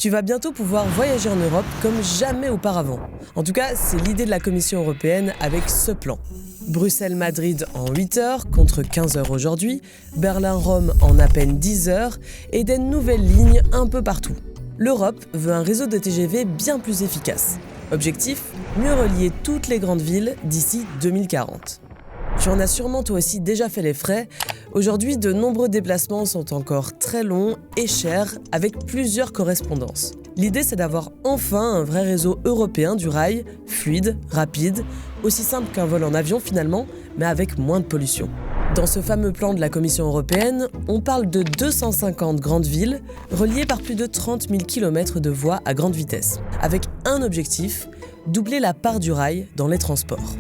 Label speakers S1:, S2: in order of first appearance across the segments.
S1: Tu vas bientôt pouvoir voyager en Europe comme jamais auparavant. En tout cas, c'est l'idée de la Commission européenne avec ce plan. Bruxelles-Madrid en 8 heures contre 15 heures aujourd'hui, Berlin-Rome en à peine 10 heures et des nouvelles lignes un peu partout. L'Europe veut un réseau de TGV bien plus efficace. Objectif, mieux relier toutes les grandes villes d'ici 2040. Tu en as sûrement toi aussi déjà fait les frais. Aujourd'hui, de nombreux déplacements sont encore très longs et chers avec plusieurs correspondances. L'idée, c'est d'avoir enfin un vrai réseau européen du rail, fluide, rapide, aussi simple qu'un vol en avion finalement, mais avec moins de pollution. Dans ce fameux plan de la Commission européenne, on parle de 250 grandes villes reliées par plus de 30 000 km de voies à grande vitesse, avec un objectif, doubler la part du rail dans les transports.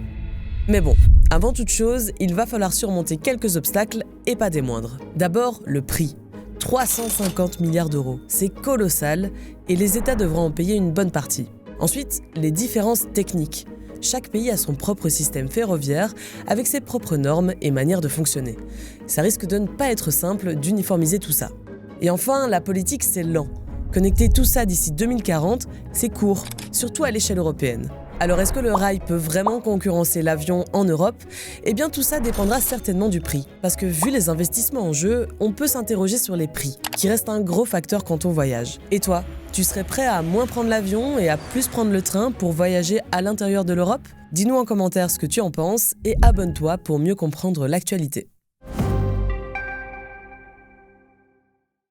S1: Mais bon, avant toute chose, il va falloir surmonter quelques obstacles et pas des moindres. D'abord, le prix. 350 milliards d'euros, c'est colossal et les États devront en payer une bonne partie. Ensuite, les différences techniques. Chaque pays a son propre système ferroviaire avec ses propres normes et manières de fonctionner. Ça risque de ne pas être simple d'uniformiser tout ça. Et enfin, la politique, c'est lent. Connecter tout ça d'ici 2040, c'est court, surtout à l'échelle européenne. Alors est-ce que le rail peut vraiment concurrencer l'avion en Europe ? Eh bien tout ça dépendra certainement du prix. Parce que vu les investissements en jeu, on peut s'interroger sur les prix, qui restent un gros facteur quand on voyage. Et toi, tu serais prêt à moins prendre l'avion et à plus prendre le train pour voyager à l'intérieur de l'Europe ? Dis-nous en commentaire ce que tu en penses et abonne-toi pour mieux comprendre l'actualité.